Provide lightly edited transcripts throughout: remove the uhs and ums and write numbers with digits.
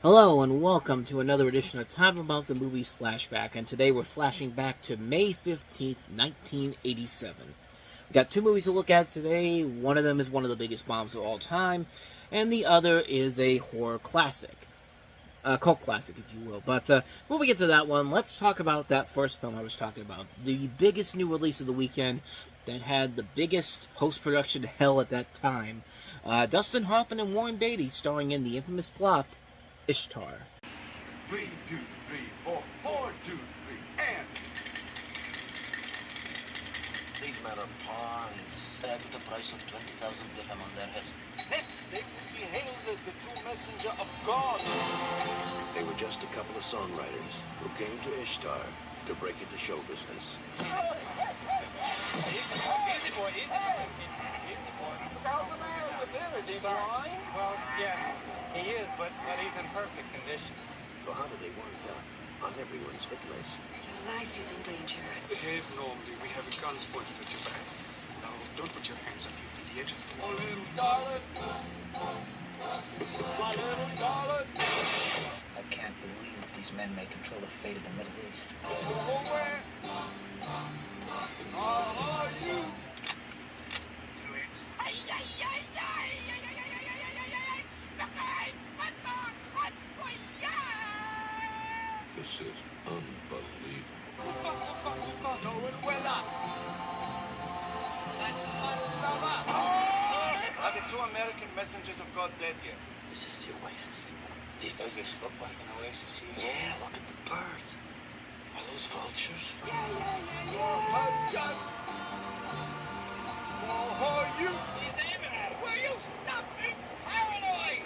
Hello and welcome to another edition of Time About the Movies Flashback, and today we're flashing back to May 15th, 1987. We've got two movies to look at today. One of them is one of the biggest bombs of all time, and the other is a horror classic. Cult classic, if you will. But before we get to that one, let's talk about that first film I was talking about. The biggest new release of the weekend that had the biggest post-production hell at that time. Dustin Hoffman and Warren Beatty starring in the infamous flop, Ishtar. 3, 2, 3, 4, 4, 2, 3, and... These men are pawns. They have the price of 20,000 dirham on their heads. Next, they will be hailed as the true messenger of God. They were just a couple of songwriters who came to Ishtar to break into show business. Easy boy, easy boy. Easy boy. How's the matter with him? Is he blind? Well, yeah, he is, but he's in perfect condition. So how do they wind up on everyone's hit list? Your life is in danger. Behave normally. We have guns pointed at your back. Now, don't put your hands up, you idiot. Oh, little darling. My little darling. I can't believe these men may control the fate of the Middle East. Oh, where are you? This is unbelievable. Are the two American messengers of God dead yet? This is the oasis. Does this look like an oasis to you? Yeah, look at the birds. Are those vultures? Oh, you. He's aiming at it. Will you stop being paranoid?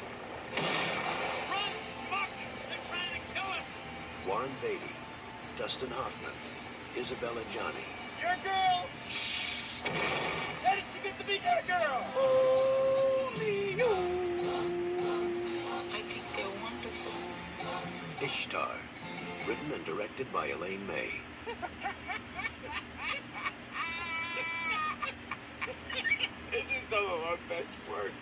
Run, fuck! They're trying to kill us. Warren Beatty, Dustin Hoffman, Isabella Johnny. Your girl! How did she get to be your girl? Only you. I think they're wonderful. Ishtar, written and directed by Elaine May. This is some of our best work.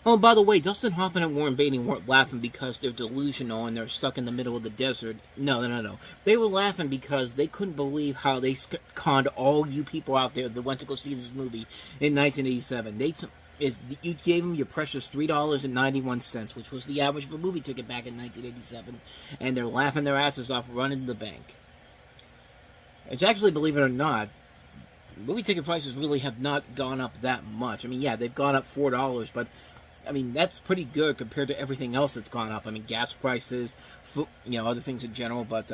Oh, by the way, Dustin Hoffman and Warren Beatty weren't laughing because they're delusional and they're stuck in the middle of the desert. No. They were laughing because they couldn't believe how they conned all you people out there that went to go see this movie in 1987. You gave them your precious $3.91, which was the average of a movie ticket back in 1987, and they're laughing their asses off running to the bank. It's actually, believe it or not, movie ticket prices really have not gone up that much. I mean, yeah, they've gone up $4, but I mean, that's pretty good compared to everything else that's gone up. I mean, gas prices, other things in general. But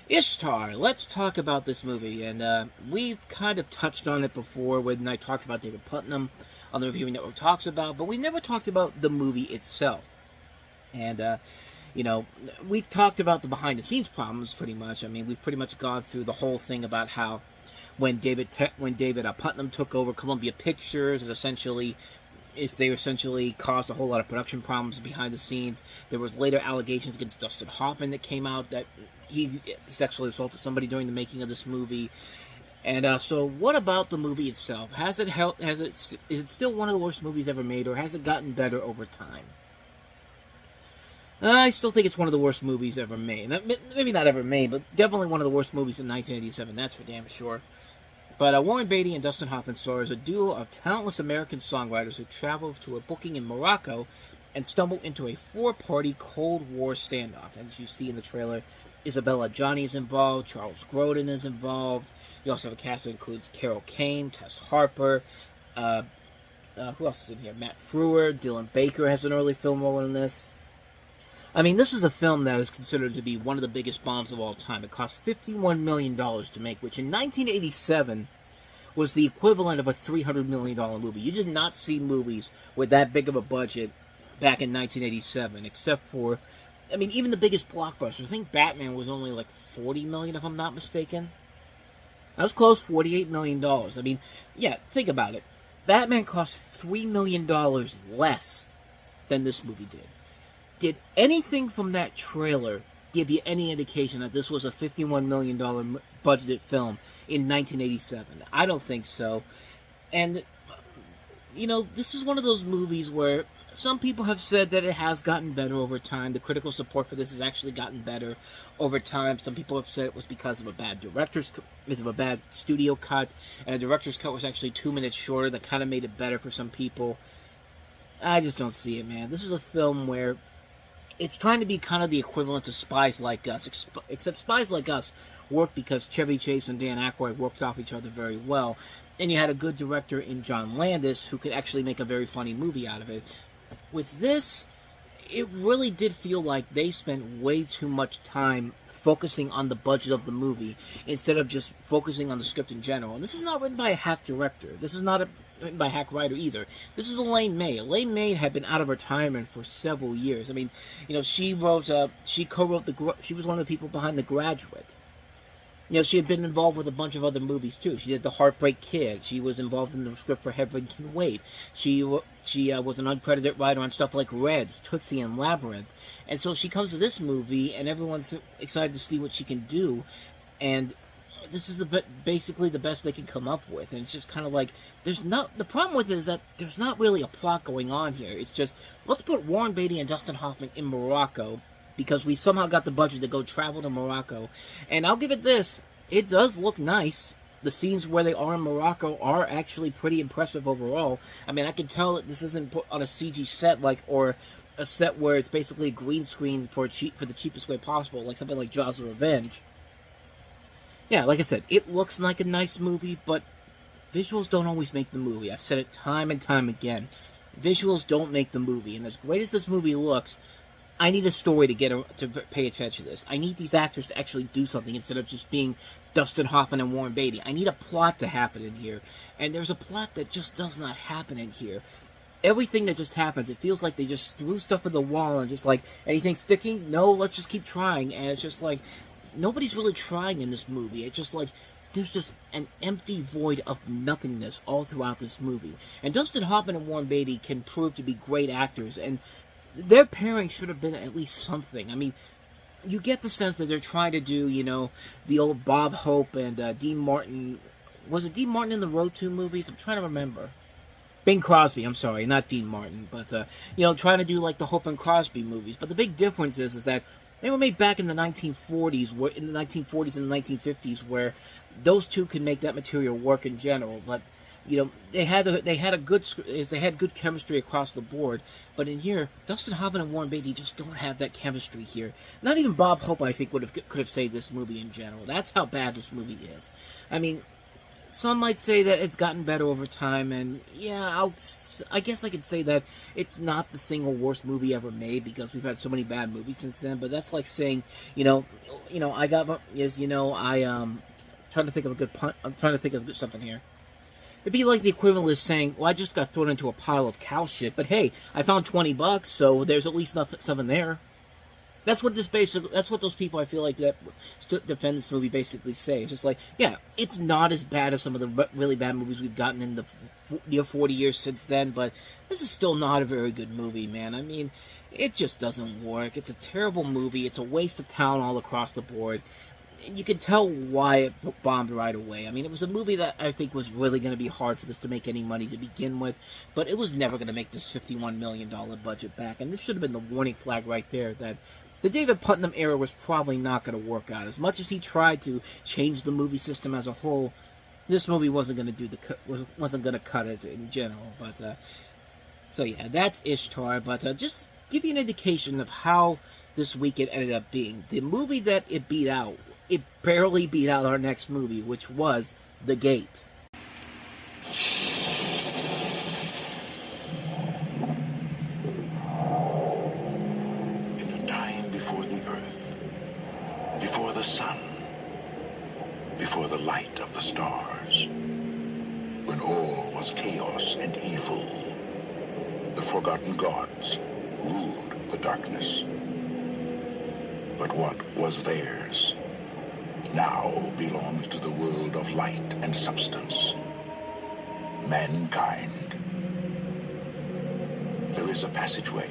Ishtar, let's talk about this movie. And we've kind of touched on it before when I talked about David Putnam on the Reviewing Network Talks About, but we never talked about the movie itself. And, we've talked about the behind-the-scenes problems pretty much. I mean, we've pretty much gone through the whole thing about how when David Putnam took over Columbia Pictures, they essentially caused a whole lot of production problems behind the scenes. There was later allegations against Dustin Hoffman that came out that he sexually assaulted somebody during the making of this movie. And so, what about the movie itself? Is it still one of the worst movies ever made, or has it gotten better over time? I still think it's one of the worst movies ever made. Maybe not ever made, but definitely one of the worst movies in 1987. That's for damn sure. But Warren Beatty and Dustin Hoffman stars a duo of talentless American songwriters who travel to a booking in Morocco and stumble into a four-party Cold War standoff. As you see in the trailer, Isabella Johnny is involved, Charles Grodin is involved. You also have a cast that includes Carol Kane, Tess Harper, who else is in here? Matt Frewer, Dylan Baker has an early film role in this. I mean, this is a film that is considered to be one of the biggest bombs of all time. It cost $51 million to make, which in 1987 was the equivalent of a $300 million movie. You did not see movies with that big of a budget back in 1987, except for, I mean, even the biggest blockbusters. I think Batman was only like $40 million, if I'm not mistaken. That was close, $48 million. I mean, yeah, think about it. Batman cost $3 million less than this movie did. Did anything from that trailer give you any indication that this was a $51 million budgeted film in 1987. I don't think so. And, you know, this is one of those movies where some people have said that it has gotten better over time. The critical support for this has actually gotten better over time. Some people have said it was because of a bad studio cut, and the director's cut was actually 2 minutes shorter. That kind of made it better for some people. I just don't see it, man. This is a film where it's trying to be kind of the equivalent to Spies Like Us, except Spies Like Us worked because Chevy Chase and Dan Aykroyd worked off each other very well, and you had a good director in John Landis who could actually make a very funny movie out of it. With this, it really did feel like they spent way too much time focusing on the budget of the movie instead of just focusing on the script in general. And this is not written by a hack director. This is not written by a hack writer either. This is Elaine May. Elaine May had been out of retirement for several years. I mean, you know, she co-wrote she was one of the people behind The Graduate. You know, she had been involved with a bunch of other movies, too. She did The Heartbreak Kid. She was involved in the script for Heaven Can Wait. She was an uncredited writer on stuff like Reds, Tootsie, and Labyrinth. And so she comes to this movie, and everyone's excited to see what she can do. And this is basically the best they can come up with. And it's just kind of like, the problem with it is that there's not really a plot going on here. It's just, let's put Warren Beatty and Dustin Hoffman in Morocco, because we somehow got the budget to go travel to Morocco. And I'll give it this. It does look nice. The scenes where they are in Morocco are actually pretty impressive overall. I mean, I can tell that this isn't put on a CG set, or a set where it's basically a green screen for the cheapest way possible, like something like Jaws of Revenge. Yeah, like I said, it looks like a nice movie, but visuals don't always make the movie. I've said it time and time again. Visuals don't make the movie. And as great as this movie looks, I need a story to pay attention to this. I need these actors to actually do something instead of just being Dustin Hoffman and Warren Beatty. I need a plot to happen in here. And there's a plot that just does not happen in here. Everything that just happens, it feels like they just threw stuff at the wall and just like, anything sticking? No, let's just keep trying. And it's just like, nobody's really trying in this movie. It's just like, there's just an empty void of nothingness all throughout this movie. And Dustin Hoffman and Warren Beatty can prove to be great actors, and their pairing should have been at least something. I mean, you get the sense that they're trying to do, you know, the old Bob Hope and Dean Martin. Was it Dean Martin in the Road 2 movies? I'm trying to remember. Bing Crosby, I'm sorry, not Dean Martin. But, you know, trying to do like the Hope and Crosby movies. But the big difference is that they were made back in the 1940s, and the 1950s, where those two could make that material work in general. But you know, they had good chemistry across the board, but in here, Dustin Hoffman and Warren Beatty just don't have that chemistry here. Not even Bob Hope, I think, could have saved this movie in general. That's how bad this movie is. I mean, some might say that it's gotten better over time, and yeah, I guess I could say that it's not the single worst movie ever made, because we've had so many bad movies since then. But that's like saying, trying to think of a good pun. I'm trying to think of something here. It'd be like the equivalent of saying, well, I just got thrown into a pile of cow shit, but hey, I found $20, so there's at least something there. That's what those people I feel like that defend this movie basically say. It's just like, yeah, it's not as bad as some of the really bad movies we've gotten in the 40 years since then, but this is still not a very good movie, man. I mean, it just doesn't work. It's a terrible movie. It's a waste of talent all across the board. You can tell why it bombed right away. I mean, it was a movie that I think was really going to be hard for this to make any money to begin with, but it was never going to make this $51 million budget back, and this should have been the warning flag right there that the David Putnam era was probably not going to work out. As much as he tried to change the movie system as a whole, this movie wasn't going to cut it in general. But so yeah, that's Ishtar. But just give you an indication of how this weekend ended up being. The movie that it beat out, it barely beat out our next movie, which was The Gate. In a time before the earth, before the sun, before the light of the stars, when all was chaos and evil, the forgotten gods ruled the darkness. But what was theirs now belongs to the world of light and substance. Mankind. There is a passageway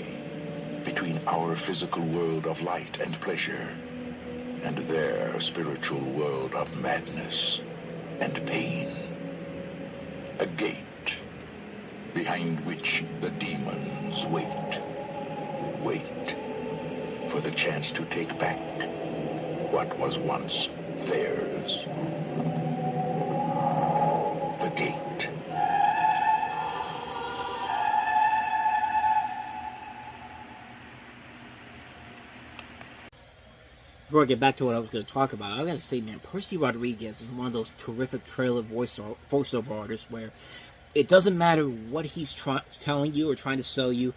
between our physical world of light and pleasure and their spiritual world of madness and pain. A gate behind which the demons wait. Wait for the chance to take back what was once theirs. The gate. Before I get back to what I was going to talk about, I got to say, man, Percy Rodriguez is one of those terrific trailer voiceover artists where it doesn't matter what he's telling you or trying to sell you,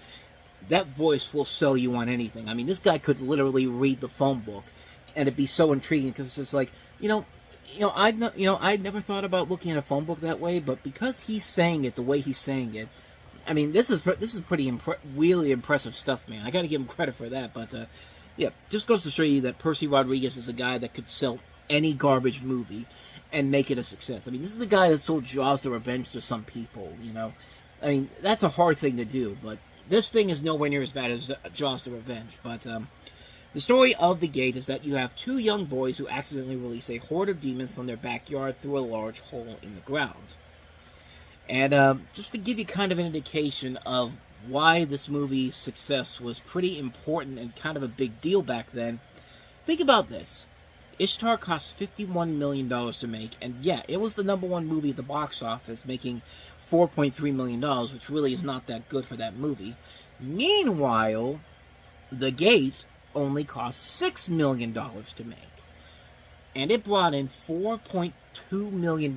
that voice will sell you on anything. I mean, this guy could literally read the phone book, and it'd be so intriguing because it's like, I'd never thought about looking at a phone book that way, but because he's saying it the way he's saying it, I mean, this is pretty really impressive stuff, man. I got to give him credit for that, but. Yeah, just goes to show you that Percy Rodriguez is a guy that could sell any garbage movie and make it a success. I mean, this is the guy that sold Jaws the Revenge to some people, I mean, that's a hard thing to do, but this thing is nowhere near as bad as Jaws the Revenge. But the story of The Gate is that you have two young boys who accidentally release a horde of demons from their backyard through a large hole in the ground. And just to give you kind of an indication of why this movie's success was pretty important and kind of a big deal back then, think about this. Ishtar cost $51 million to make, and yeah, it was the #1 movie at the box office, making $4.3 million, which really is not that good for that movie. Meanwhile, The Gate only cost $6 million to make, and it brought in $4.2 million.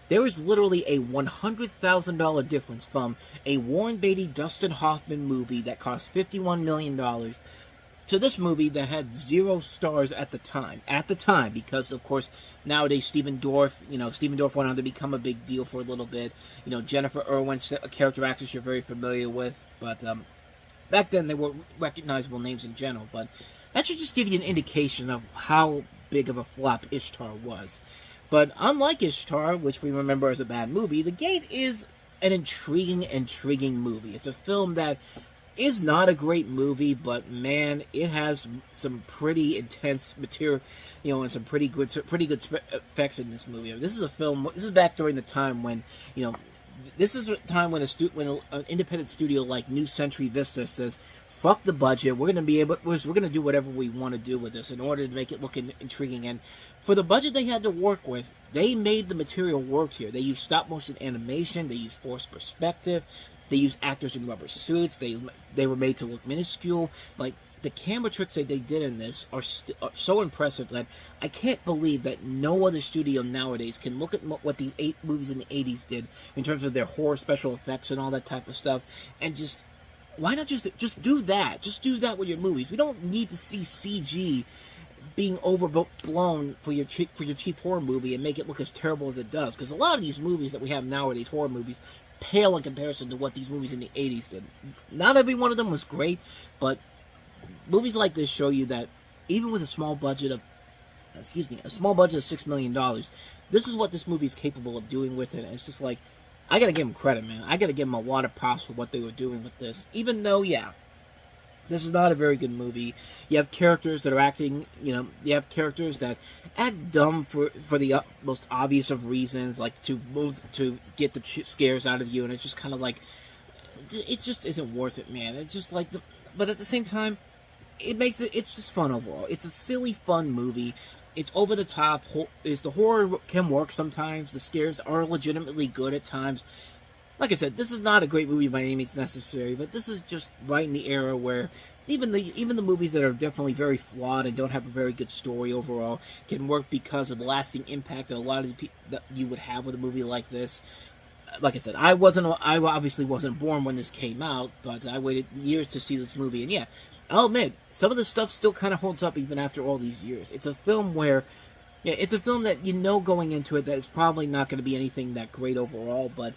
There is literally a $100,000 difference from a Warren Beatty, Dustin Hoffman movie that cost $51 million to this movie that had 0 stars at the time. At the time, because, of course, nowadays Stephen Dorff went on to become a big deal for a little bit. Jennifer Irwin's a character actress you're very familiar with. But back then, they were recognizable names in general. But that should just give you an indication of how big of a flop Ishtar was. But unlike Ishtar, which we remember as a bad movie, The Gate is an intriguing movie. It's a film that is not a great movie, but man, it has some pretty intense material, and some pretty good effects in this movie. This is a film. This is back during the time when, this is a time when an independent studio like New Century Vista says, "Fuck the budget. We're going to do whatever we want to do with this in order to make it look intriguing." And for the budget they had to work with, they made the material work here. They used stop motion animation. They used forced perspective. They used actors in rubber suits. They were made to look minuscule. Like, the camera tricks that they did in this are so impressive that I can't believe that no other studio nowadays can look at what these 8 movies in the 80s did in terms of their horror special effects and all that type of stuff, and just why not just do that? Just do that with your movies. We don't need to see CG being overblown for your cheap horror movie and make it look as terrible as it does. Because a lot of these movies that we have nowadays, horror movies, pale in comparison to what these movies in the 80s did. Not every one of them was great, but movies like this show you that even with a small budget of $6 million, this is what this movie is capable of doing with it. And it's just like, I gotta give them credit, man. I gotta give them a lot of props for what they were doing with this. Even though, yeah, this is not a very good movie. You have characters that are acting, you have characters that act dumb for the most obvious of reasons, like to get the scares out of you, and it's just kind of like, it just isn't worth it, man. It's just like, but at the same time, it's just fun overall. It's a silly, fun movie. It's over the top. The horror can work sometimes. The scares are legitimately good at times. Like I said, this is not a great movie by any means necessary, but this is just right in the era where even the movies that are definitely very flawed and don't have a very good story overall can work because of the lasting impact that a lot of the people that you would have with a movie like this. Like I said, I obviously wasn't born when this came out, but I waited years to see this movie, and yeah, I'll admit, some of the stuff still kind of holds up even after all these years. It's a film that going into it that it's probably not going to be anything that great overall, but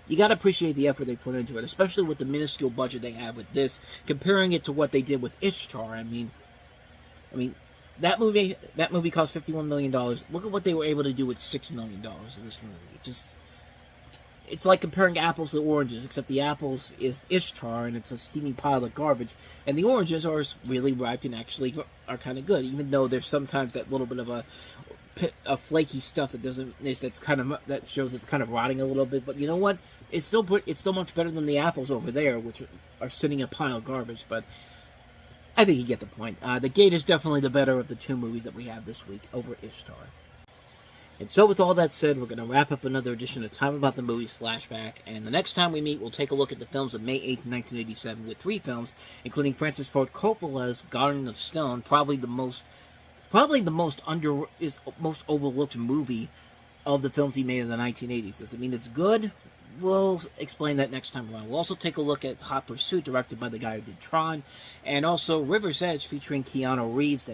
you got to appreciate the effort they put into it, especially with the minuscule budget they have with this, comparing it to what they did with Ishtar. I mean, that movie cost $51 million. Look at what they were able to do with $6 million in this movie. it's like comparing apples to oranges, except the apples is Ishtar, and it's a steaming pile of garbage, and the oranges are really ripe and actually are kind of good, even though there's sometimes that little bit of a flaky stuff that shows it's kind of rotting a little bit. But you know what? It's still much better than the apples over there, which are sitting in a pile of garbage. But I think you get the point. The Gate is definitely the better of the two movies that we have this week over Ishtar. And so with all that said, we're going to wrap up another edition of Time About the Movies Flashback, and the next time we meet, we'll take a look at the films of May 8th, 1987, with 3 films, including Francis Ford Coppola's Garden of Stone, probably the most overlooked movie of the films he made in the 1980s. Does it mean it's good? We'll explain that next time around. We'll also take a look at Hot Pursuit, directed by the guy who did Tron, and also River's Edge, featuring Keanu Reeves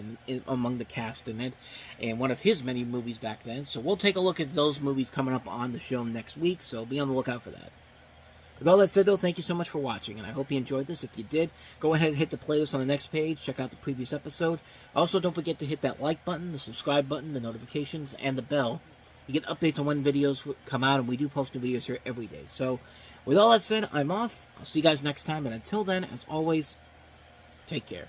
among the cast in it, and one of his many movies back then. So we'll take a look at those movies coming up on the show next week, so be on the lookout for that. With all that said, though, thank you so much for watching, and I hope you enjoyed this. If you did, go ahead and hit the playlist on the next page, check out the previous episode. Also, don't forget to hit that like button, the subscribe button, the notifications, and the bell. You get updates on when videos come out, and we do post new videos here every day. So, with all that said, I'm off. I'll see you guys next time, and until then, as always, take care.